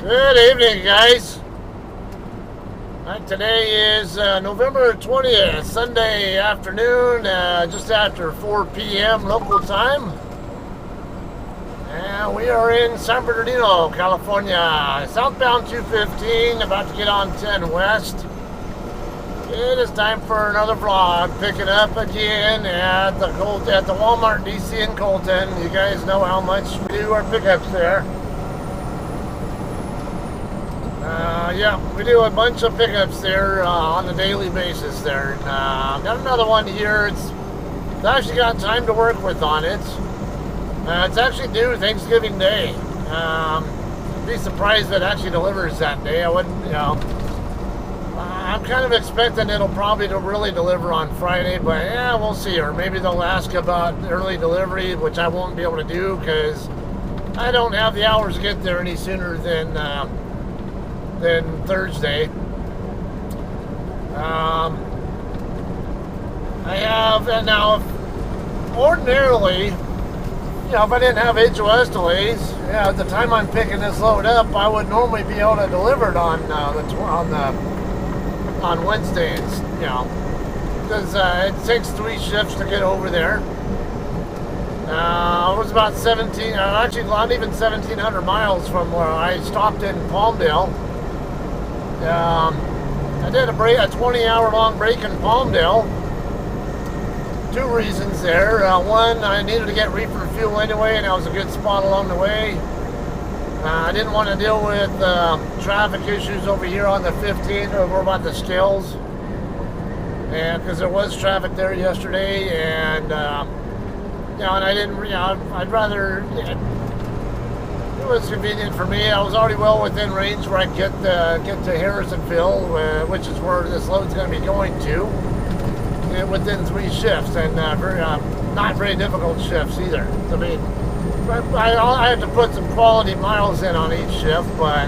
Good evening, guys. Today is November 20th, Sunday afternoon, just after 4 p.m. local time. And we are in San Bernardino, California, southbound 215, about to get on 10 West. It is time for another vlog, picking up again at the Walmart DC in Colton. You guys know how much we do our pickups there. Yeah, we do a bunch of pickups there on a daily basis there. Got another one here. It's actually got time to work with on it. It's actually due Thanksgiving Day. Be surprised if it actually delivers that day. I wouldn't, I'm kind of expecting it'll probably really deliver on Friday, but yeah, we'll see. Or maybe they'll ask about early delivery, which I won't be able to do because I don't have the hours to get there any sooner than Thursday. I have, and now ordinarily, if I didn't have HOS delays, at the time I'm picking this load up, I would normally be able to deliver it on Wednesdays, because it takes 3 shifts to get over there. It was about actually not even 1,700 miles from where I stopped in Palmdale. I did a 20-hour long break in Palmdale. 2 reasons there. One, I needed to get reefer fuel anyway, and that was a good spot along the way. I didn't want to deal with traffic issues over here on the 15th over about the Scales, and because there was traffic there yesterday, and and I didn't. I'd rather. It was convenient for me. I was already well within range where I could get to Harrisonville, which is where this load's going to be going to, within 3 shifts, and not very difficult shifts either. I mean, I have to put some quality miles in on each shift, but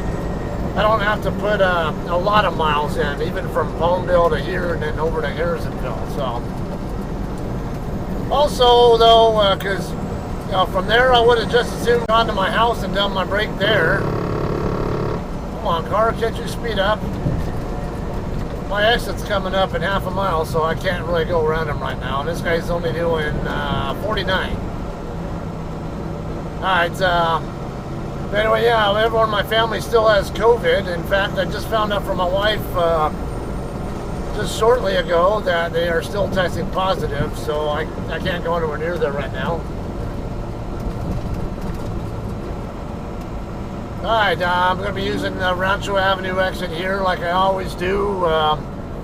I don't have to put a lot of miles in, even from Palmdale to here and then over to Harrisonville. So, also though, because from there I would have just as soon gone to my house and done my break there. Come on, car, can't you speed up? My exit's coming up in half a mile, so I can't really go around him right now. And this guy's only doing 49. Alright, but anyway, yeah, everyone in my family still has COVID. In fact, I just found out from my wife just shortly ago that they are still testing positive, so I can't go anywhere near there right now. Alright, I'm going to be using the Rancho Avenue exit here like I always do.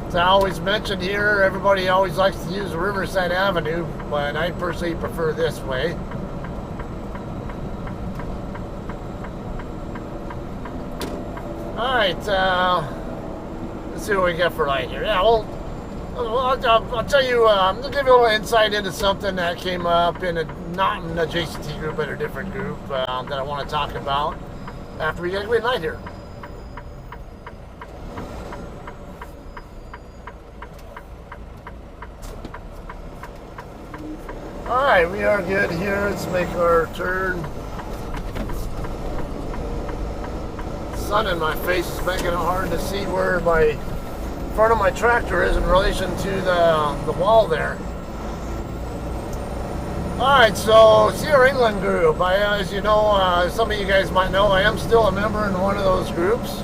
As I always mention here, everybody always likes to use Riverside Avenue, but I personally prefer this way. Alright, let's see what we got for light here. Yeah, well, I'll tell you, I'm going to give you a little insight into something that came up not in the JCT group, but a different group that I want to talk about after we get a green light here. Alright, we are good here. Let's make our turn. Sun in my face is making it hard to see where my front of my tractor is in relation to the wall there. Alright, so Sierra England group. As you know, some of you guys might know, I am still a member in one of those groups.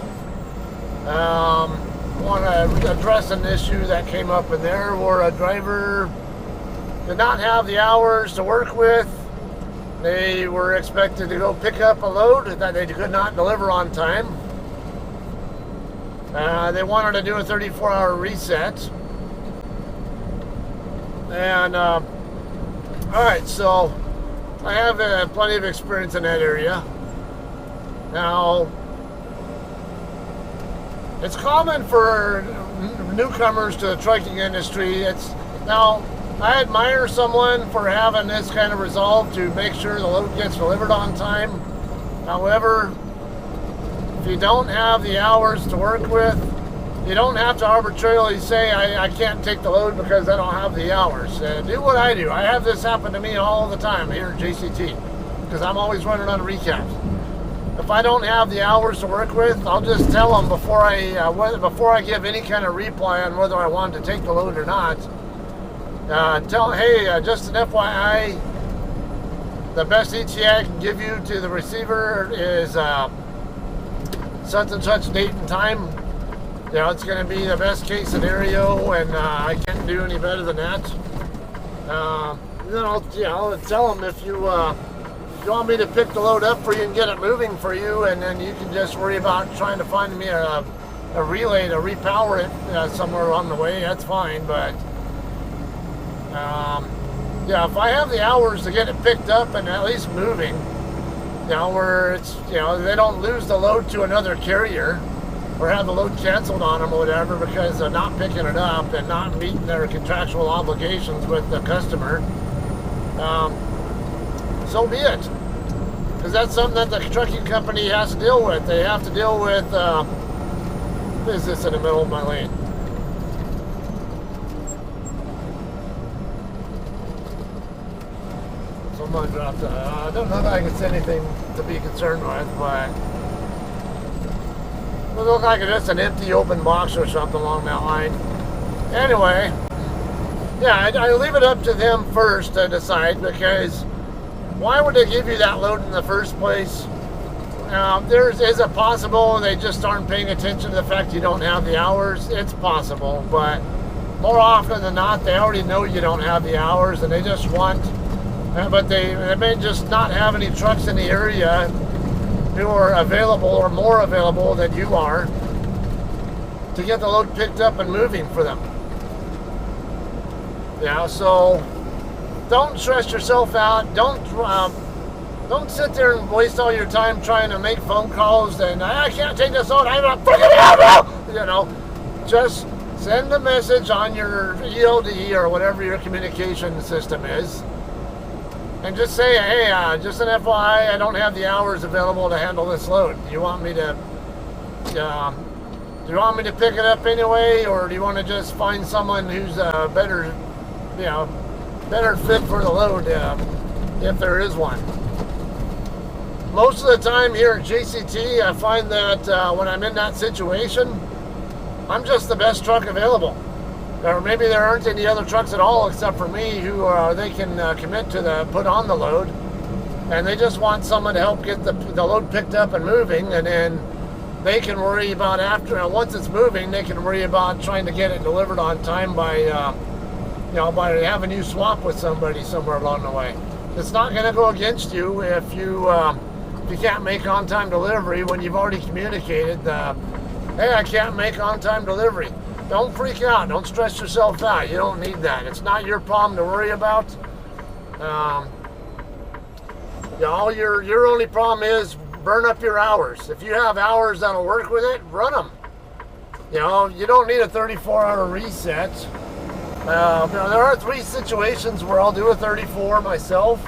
Want to address an issue that came up in there where a driver did not have the hours to work with. They were expected to go pick up a load that they could not deliver on time. They wanted to do a 34-hour reset. And alright, so I have plenty of experience in that area. Now, it's common for newcomers to the trucking industry. Now, I admire someone for having this kind of resolve to make sure the load gets delivered on time. However, if you don't have the hours to work with, you don't have to arbitrarily say, I can't take the load because I don't have the hours. Do what I do. I have this happen to me all the time here at JCT because I'm always running on recaps. if I don't have the hours to work with, I'll just tell them before I give any kind of reply on whether I want to take the load or not. Tell them, hey, just an FYI, the best ETA I can give you to the receiver is such and such date and time. You know, it's going to be the best case scenario, and I can't do any better than that. Then I'll tell them if you want me to pick the load up for you and get it moving for you, and then you can just worry about trying to find me a relay to repower it somewhere along the way. That's fine, but yeah, if I have the hours to get it picked up and at least moving, you know, where it's, you know, they don't lose the load to another carrier or have the load canceled on them or whatever because they're not picking it up and not meeting their contractual obligations with the customer, so be it. Because that's something that the trucking company has to deal with. They have to deal with, what is this in the middle of my lane? Someone dropped I don't know if I can say anything to be concerned with, but it looks like it's just an empty open box or something along that line. Anyway, yeah, I leave it up to them first to decide, because why would they give you that load in the first place? Is it possible they just aren't paying attention to the fact you don't have the hours? It's possible, but more often than not, they already know you don't have the hours, and they just want, but they may just not have any trucks in the area who are available or more available than you are to get the load picked up and moving for them. Yeah, so don't stress yourself out. Don't sit there and waste all your time trying to make phone calls and I can't take this on. I'm not freaking out. You know, just send a message on your ELD or whatever your communication system is, and just say, hey, just an FYI, I don't have the hours available to handle this load. Do you want me to pick it up anyway, or do you want to just find someone who's better fit for the load, if there is one? Most of the time here at JCT, I find that when I'm in that situation, I'm just the best truck available. Or maybe there aren't any other trucks at all except for me who they can commit to put on the load, and they just want someone to help get the load picked up and moving, and then they can worry about once it's moving, they can worry about trying to get it delivered on time by by having you swap with somebody somewhere along the way. It's not going to go against you if you can't make on-time delivery when you've already communicated, hey, I can't make on-time delivery. Don't freak out. Don't stress yourself out. You don't need that. It's not your problem to worry about. Your only problem is burn up your hours. If you have hours that'll work with it, run them. You know, you don't need a 34-hour reset. There are 3 situations where I'll do a 34 myself.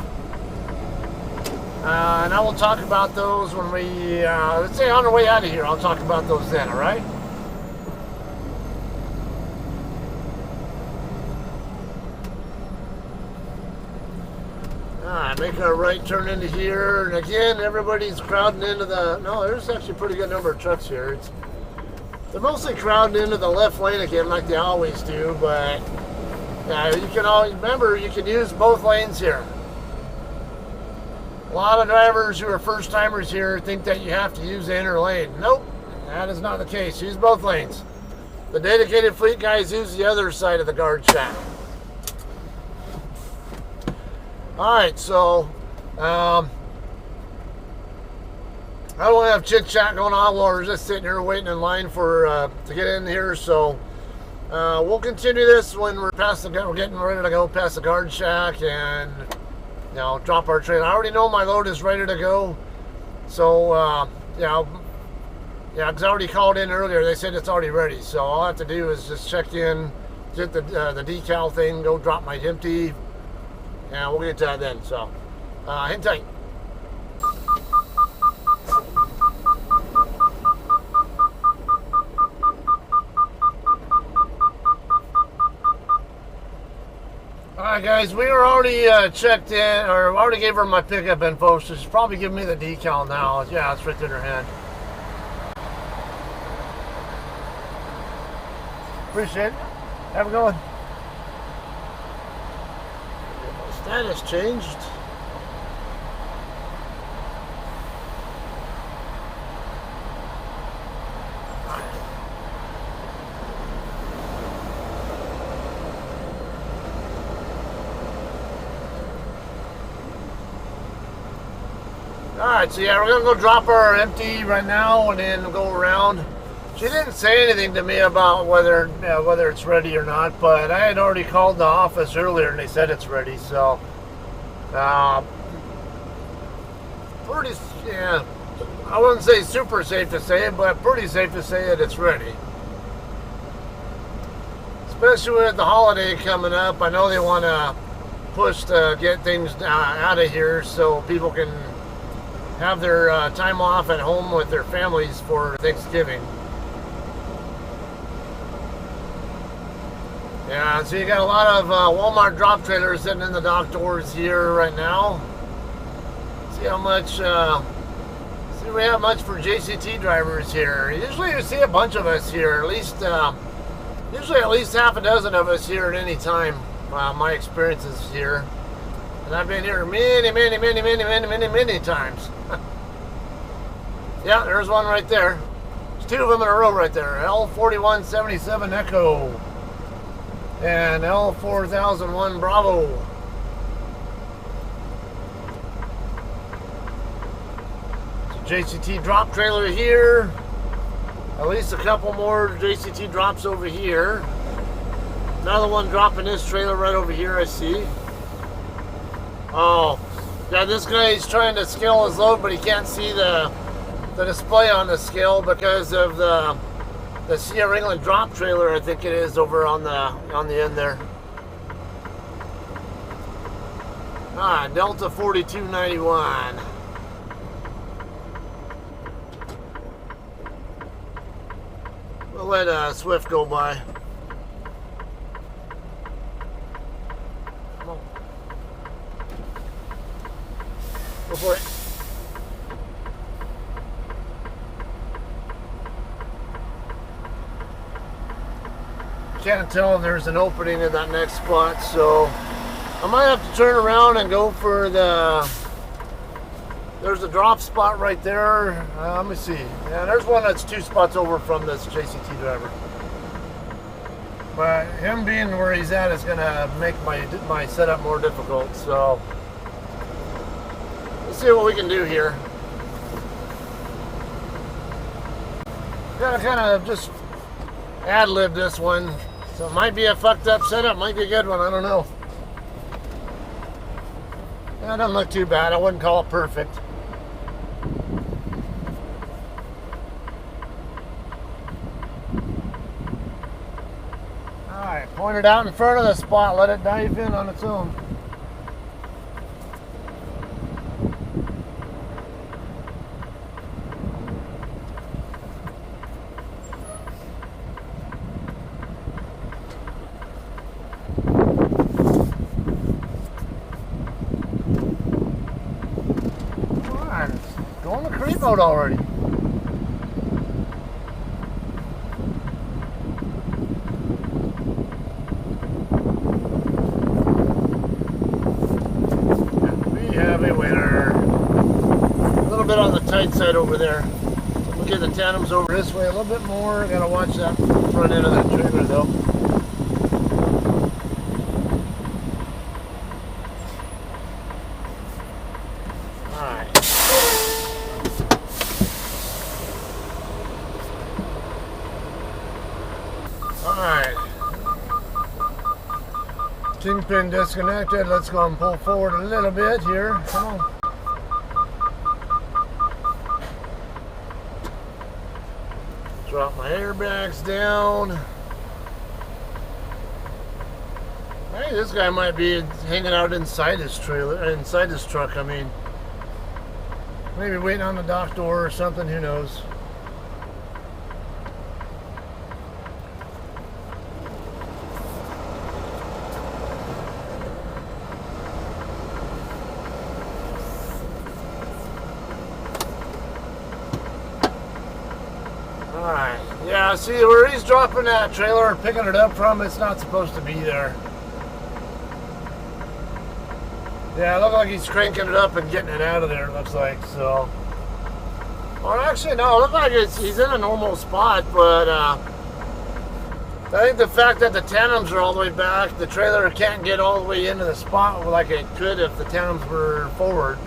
And I will talk about those when we, let's say on the way out of here, I'll talk about those then, all right? Making a right turn into here, and again, everybody's crowding into there's actually a pretty good number of trucks here. They're mostly crowding into the left lane again like they always do, but you can always remember you can use both lanes here. A lot of drivers who are first timers here think that you have to use the inner lane. Nope, that is not the case. Use both lanes. The dedicated fleet guys use the other side of the guard shack. Alright, so I don't have chit chat going on while we're just sitting here waiting in line to get in here, so we'll continue this when we're getting ready to go past the guard shack and drop our trailer. I already know my load is ready to go, so because I already called in earlier. They said it's already ready, so all I have to do is just check in, get the decal thing, go drop my empty, and we'll get to that then. So hang tight. Alright guys, we were already checked in, or already gave her my pickup info, so she's probably giving me the decal now. Yeah, it's right there in her hand. Appreciate it. Have a good one. My status changed. Alright, so yeah, we're gonna go drop her empty right now and then go around. She didn't say anything to me about whether it's ready or not, but I had already called the office earlier and they said it's ready, so pretty, yeah, I wouldn't say super safe to say it, but pretty safe to say that it's ready. Especially with the holiday coming up, I know they want to push to get things out of here so people can have their time off at home with their families for Thanksgiving. Yeah, so you got a lot of Walmart drop trailers sitting in the dock doors here right now. See how much, see if we have much for JCT drivers here. Usually you see a bunch of us here, at least, usually at least half a dozen of us here at any time. My experiences here. And I've been here many times. Yeah, there's one right there. There's two of them in a row right there. L4177 Echo and L4001 Bravo. JCT drop trailer here. At least a couple more JCT drops over here. Another one dropping this trailer right over here, I see. Oh, yeah, this guy's trying to scale his load, but he can't see the display on the scale because of the Sierra England drop trailer, I think it is, over on the end there. Delta 4291. We'll let Swift go by. Come on. Go for it. Can't tell if there's an opening in that next spot, so I might have to turn around and go for there's a drop spot right there. Let me see. Yeah, there's one that's 2 spots over from this JCT driver. But him being where he's at is gonna make my setup more difficult, so let's see what we can do here. Gotta kind of just ad-lib this one. So it might be a fucked up setup, might be a good one, I don't know. Yeah, it doesn't look too bad, I wouldn't call it perfect. Alright, point it out in front of the spot, let it dive in on its own. Going the creep mode already. We have a winner. A little bit on the tight side over there. We'll get the tandems over this way a little bit more. Gotta watch that front end of that trailer though. Alright, kingpin disconnected. Let's go and pull forward a little bit here. Come on. Drop my airbags down. Hey, this guy might be hanging out inside his trailer, inside his truck, I mean. Maybe waiting on the dock door or something, who knows. Alright, yeah, see where he's dropping that trailer and picking it up from, it's not supposed to be there. Yeah, it looks like he's cranking it up and getting it out of there, it looks like, so. Or actually, no, it looks like he's in a normal spot, but I think the fact that the tandems are all the way back, the trailer can't get all the way into the spot like it could if the tandems were forward.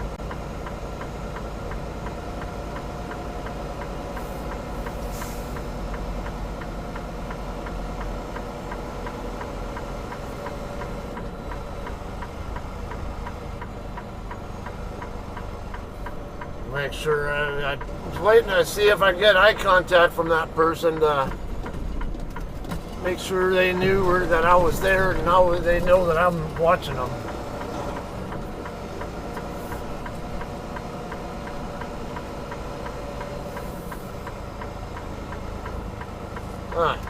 Make sure I was waiting to see if I could get eye contact from that person to make sure they knew that I was there and now they know that I'm watching them.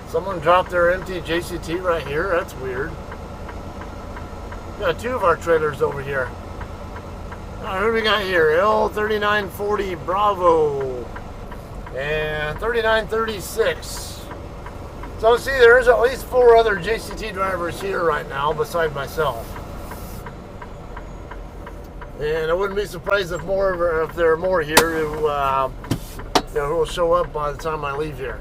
Someone dropped their empty JCT right here. That's weird. Got two of our trailers over here. Who do we got here? L3940 Bravo and 3936. So see, there's at least 4 other JCT drivers here right now beside myself. And I wouldn't be surprised if there are more here who will show up by the time I leave here.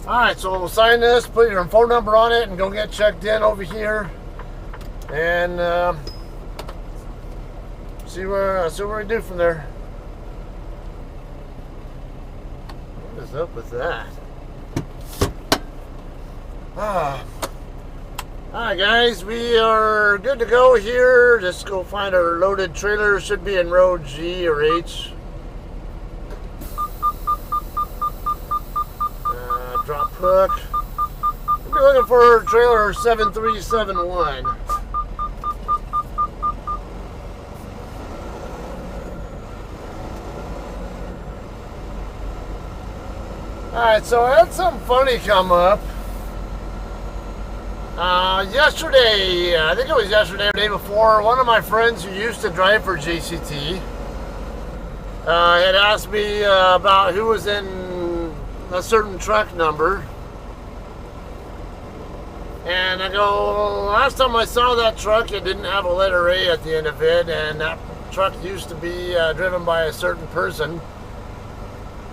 Alright, so we'll sign this, put your phone number on it, and go get checked in over here. And see what we do from there. What is up with that? Alright guys, we are good to go here. Just go find our loaded trailer. Should be in row G or H. Drop hook. We'll be looking for trailer 7371. Alright, so I had something funny come up. Yesterday, I think it was yesterday or the day before, one of my friends who used to drive for JCT had asked me about who was in a certain truck number, and I go, last time I saw that truck it didn't have a letter A at the end of it, and that truck used to be driven by a certain person.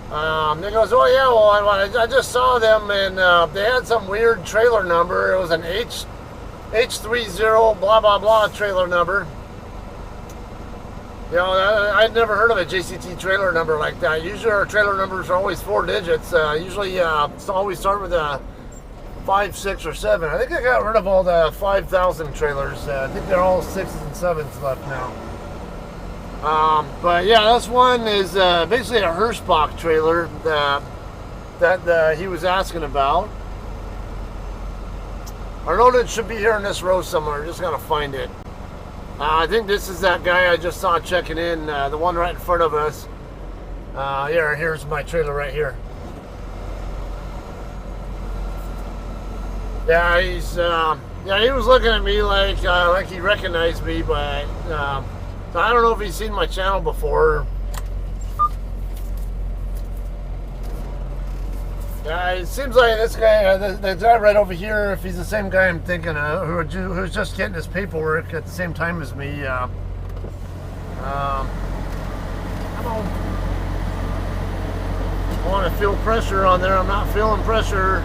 He goes, oh yeah, well I just saw them and they had some weird trailer number. It was an H30 blah blah blah trailer number. You know, I'd never heard of a JCT trailer number like that. Usually our trailer numbers are always 4 digits. Usually always start with a 5, 6, or 7. I think I got rid of all the 5,000 trailers. I think they're all 6s and 7s left now. But yeah, this one is basically a Hirschbach trailer that he was asking about. Our loaded should be here in this row somewhere. Just gotta find it. I think this is that guy I just saw checking in, the one right in front of us. Here's my trailer right here. Yeah, he was looking at me like he recognized me, but so I don't know if he's seen my channel before. Yeah, it seems like this guy, the guy right over here, if he's the same guy I'm thinking of, who's just getting his paperwork at the same time as me. Come on. I want to feel pressure on there. I'm not feeling pressure.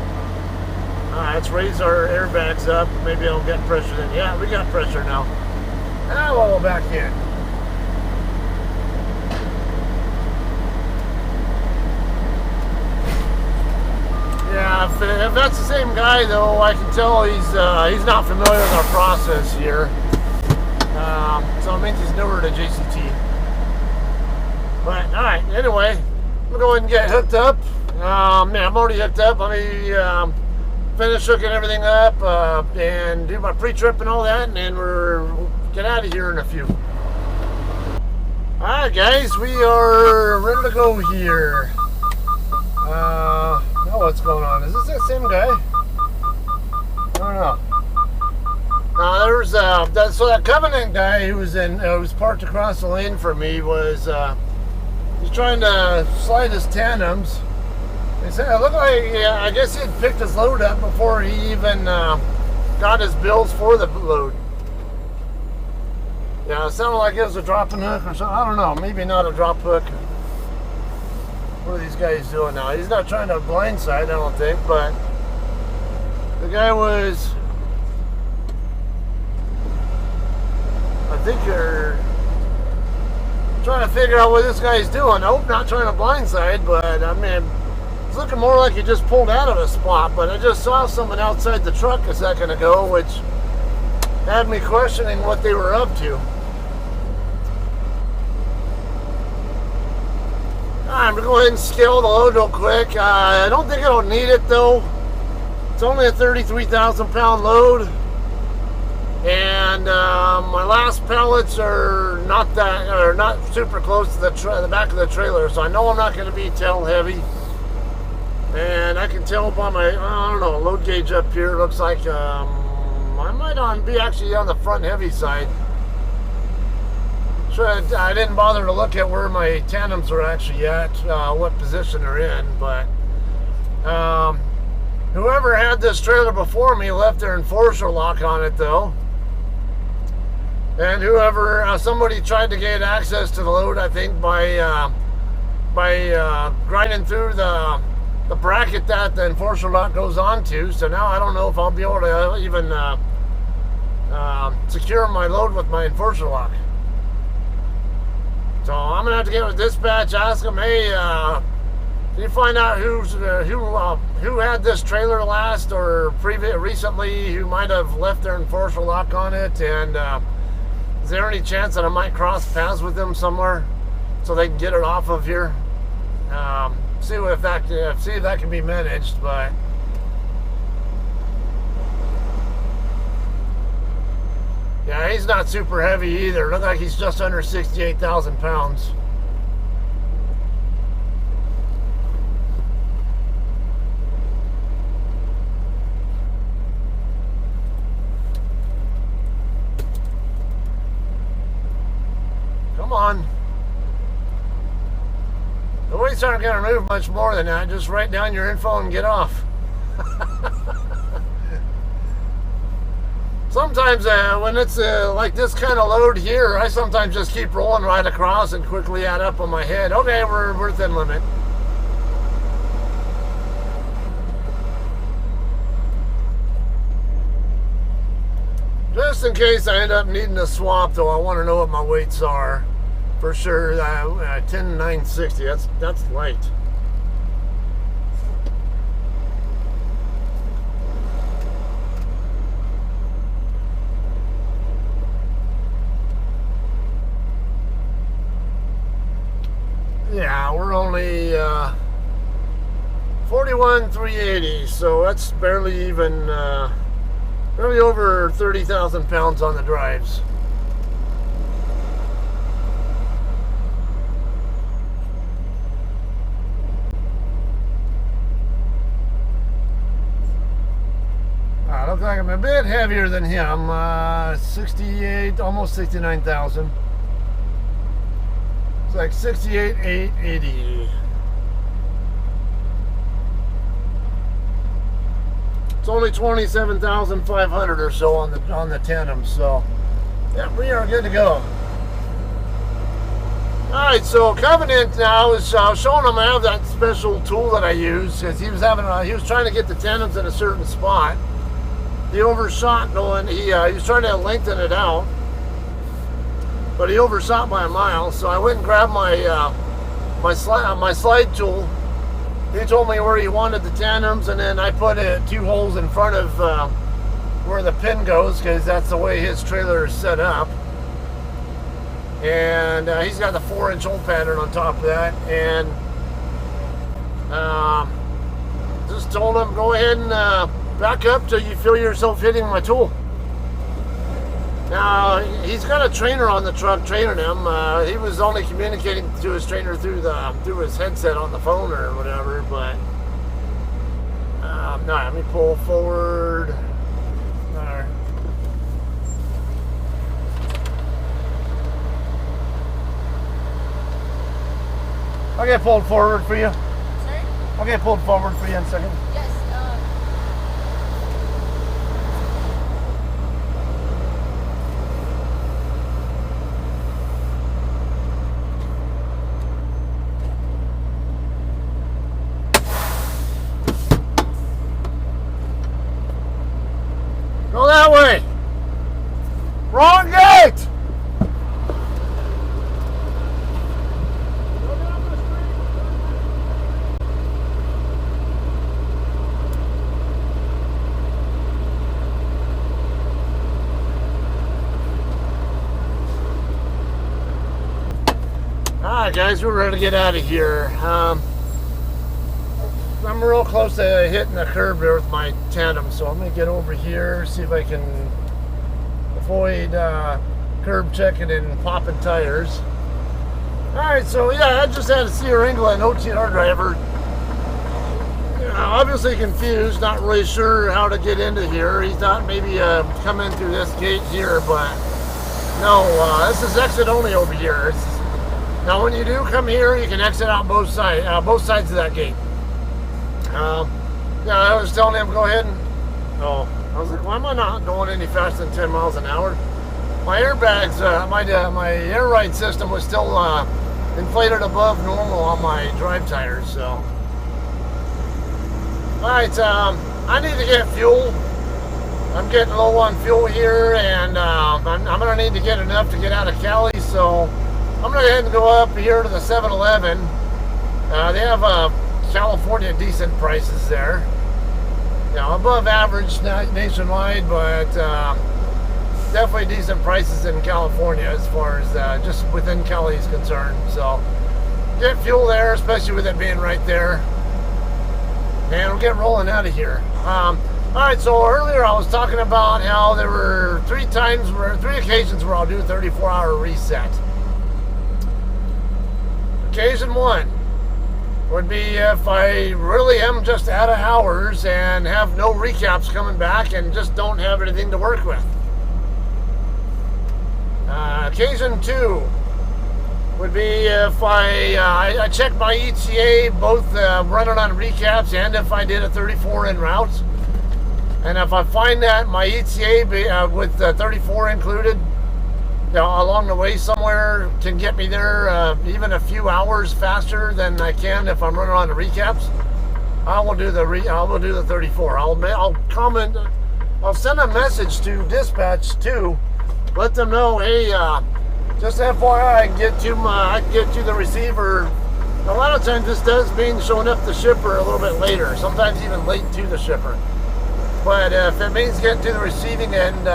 Let's raise our airbags up. Maybe I'll get pressure then. Yeah, we got pressure now. Now we'll go back in. Yeah, if that's the same guy though, I can tell he's not familiar with our process here. So it means he's newer to JCT. But alright, anyway, I'm gonna go ahead and get hooked up. I'm already hooked up. Let me finish hooking everything up and do my pre-trip and all that, and then we'll get out of here in a few. Alright guys, we are ready to go here. What's going on? Is this the same guy? I don't know. there's so that Covenant guy who was parked across the lane from me was he's trying to slide his tandems. He said it looked like, yeah, I guess he had picked his load up before he even got his bills for the load. Yeah, it sounded like it was a dropping hook or something. I don't know, maybe not a drop hook. What are these guys doing now? He's not trying to blindside, I don't think, but the guy was, I think you're trying to figure out what this guy's doing. I hope not trying to blindside, but I mean, it's looking more like he just pulled out of a spot, but I just saw someone outside the truck a second ago, which had me questioning what they were up to. I'm going to go ahead and scale the load real quick. I don't think I'll need it though. It's only a 33,000 pound load. And my last pallets are not super close to the back of the trailer, so I know I'm not going to be tail heavy. And I can tell by my, I don't know, load gauge up here. Looks like I might be actually on the front heavy side. Sure, I didn't bother to look at where my tandems were actually at, what position they're in, but whoever had this trailer before me left their enforcer lock on it though. And whoever, somebody tried to get access to the load, I think, by grinding through the bracket that the enforcer lock goes onto. So now I don't know if I'll be able to even secure my load with my enforcer lock. So I'm gonna have to get with dispatch, ask them, hey, can you find out who had this trailer last or recently, who might have left their enforcer lock on it, and is there any chance that I might cross paths with them somewhere so they can get it off of here? See if that can be managed, but yeah, he's not super heavy either. Looks like he's just under 68,000 pounds. Come on. The weights aren't going to move much more than that. Just write down your info and get off. Sometimes when it's like this kind of load here, I sometimes just keep rolling right across and quickly add up on my head. Okay, we're within limit. Just in case I end up needing to swap, though, I want to know what my weights are. For sure, 10,960, that's light. Yeah, we're only 41,380, so that's barely even, barely over 30,000 pounds on the drives. I look like I'm a bit heavier than him, 68, almost 69,000. It's like 68,880. It's only 27,500 or so on the tandem, so yeah, we are good to go. All right, so Covenant now is showing him I have that special tool that I use, because he was trying to get the tandems in a certain spot. He overshot, knowing he was trying to lengthen it out, but he overshot by a mile. So I went and grabbed my slide tool. He told me where he wanted the tandems, and then I put 2 holes in front of where the pin goes, because that's the way his trailer is set up. And he's got the 4-inch hole pattern on top of that, and just told him, go ahead and back up till you feel yourself hitting my tool. Now, he's got a trainer on the truck training him. He was only communicating to his trainer through his headset on the phone or whatever, but no, let me pull forward. I'll get pulled forward for you. Sorry? I'll get pulled forward for you in a second. Yes. Go that way. Wrong gate. Alright guys, we're ready to get out of here. I'm real close to hitting the curb there with my tandem, so I'm going to get over here, see if I can avoid curb checking and popping tires. Alright, so yeah, I just had a Sierra England OTR driver. Obviously confused, not really sure how to get into here. He thought maybe come in through this gate here, but no, this is exit only over here. Now when you do come here, you can exit out both sides of that gate. Yeah, I was telling him go ahead and I was like, why am I not going any faster than 10 miles an hour? My airbags, my air ride system was still inflated above normal on my drive tires. So, all right, I need to get fuel. I'm getting low on fuel here, and I'm gonna need to get enough to get out of Cali. So I'm gonna go ahead and go up here to the 7-Eleven. They have California decent prices there. You know, above average nationwide, but definitely decent prices in California as far as just within Cali is concerned. So get fuel there, especially with it being right there, and we'll get rolling out of here. All right, so earlier I was talking about how there were three occasions where I'll do a 34-hour reset. Occasion one would be if I really am just out of hours and have no recaps coming back and just don't have anything to work with. Occasion two would be if I check my ETA, both running on recaps and if I did a 34 en route. And if I find that my ETA with 34 included, you know, along the way somewhere can get me there even a few hours faster than I can if I'm running on the recaps, I will do the 34. I'll comment. I'll send a message to dispatch too, let them know, hey, just FYI, I can get to the receiver. A lot of times this does mean showing up the shipper a little bit later, sometimes even late to the shipper. But if it means getting to the receiving end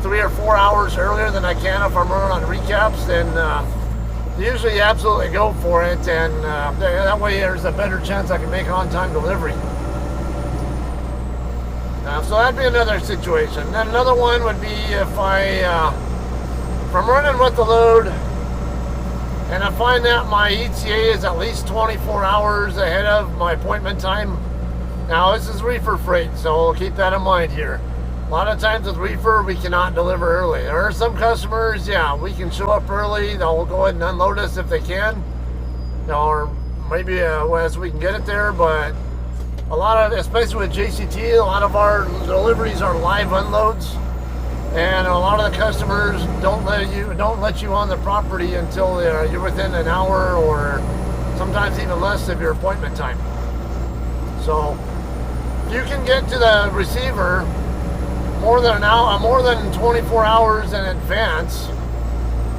3 or 4 hours earlier than I can if I'm running on recaps, then usually absolutely go for it, and that way there's a better chance I can make on-time delivery. So that'd be another situation. Then another one would be if I'm running with the load and I find that my ETA is at least 24 hours ahead of my appointment time. Now this is reefer freight, so keep that in mind here. A lot of times with reefer, we cannot deliver early. There are some customers, yeah, we can show up early. They'll go ahead and unload us if they can, or maybe as we can get it there. But a lot of, especially with JCT, a lot of our deliveries are live unloads, and a lot of the customers don't let you on the property until you're within an hour or sometimes even less of your appointment time. So if you can get to the receiver more than an hour, more than 24 hours in advance,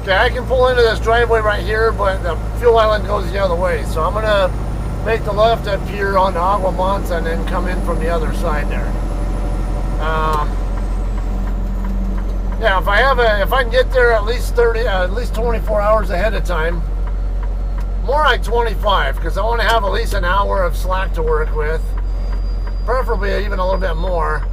okay, I can pull into this driveway right here, but the fuel island goes the other way. So I'm gonna make the left up here onto Aguamonte and then come in from the other side there. Yeah, if I can get there at least 24 hours ahead of time, more like 25, because I want to have at least an hour of slack to work with, preferably even a little bit more.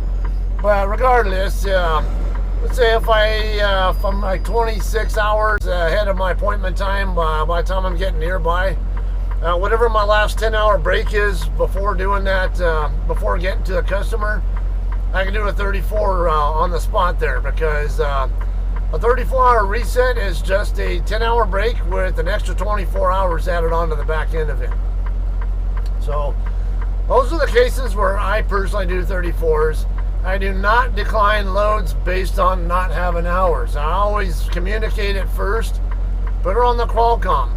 But regardless, let's say if I'm like 26 hours ahead of my appointment time by the time I'm getting nearby, whatever my last 10-hour break is before doing that, before getting to the customer, I can do a 34 on the spot there, because A 34-hour reset is just a 10-hour break with an extra 24 hours added onto the back end of it. So those are the cases where I personally do 34s. I do not decline loads based on not having hours. I always communicate it first, put her on the Qualcomm,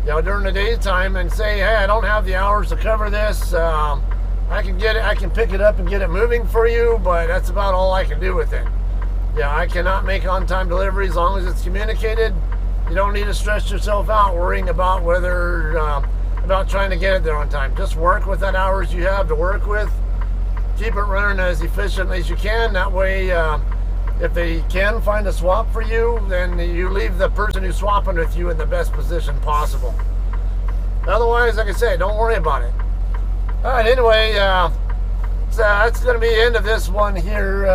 during the daytime, and say, hey, I don't have the hours to cover this. I can get it, I can pick it up and get it moving for you, but that's about all I can do with it. I cannot make on-time delivery as long as it's communicated. You don't need to stress yourself out worrying about whether, about trying to get it there on time. Just work with that hours you have to work with. Keep it running as efficiently as you can. That way, if they can find a swap for you, then you leave the person who's swapping with you in the best position possible. Otherwise, like I said, don't worry about it. All right, anyway, that's going to be the end of this one here.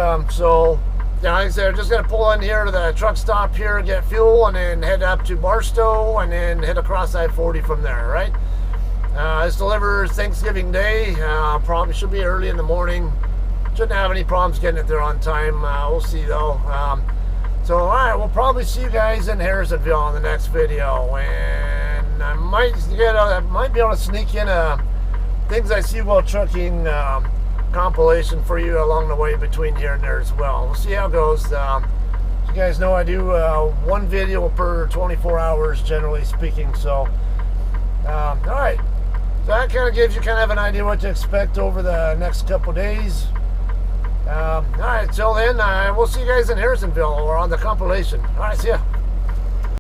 Like I said, I'm just going to pull in here to the truck stop here, get fuel, and then head up to Barstow, and then head across I-40 from there, right? This delivers Thanksgiving Day. Probably should be early in the morning. Shouldn't have any problems getting it there on time. We'll see, though. So, all right, we'll probably see you guys in Harrisonville in the next video. And I might be able to sneak in things I see while trucking compilation for you along the way between here and there as well. We'll see how it goes. As you guys know, I do one video per 24 hours, generally speaking. So, all right. So that kind of gives you kind of an idea what to expect over the next couple days. All right, till then, we'll see you guys in Harrisonville or on the compilation. All right, see ya.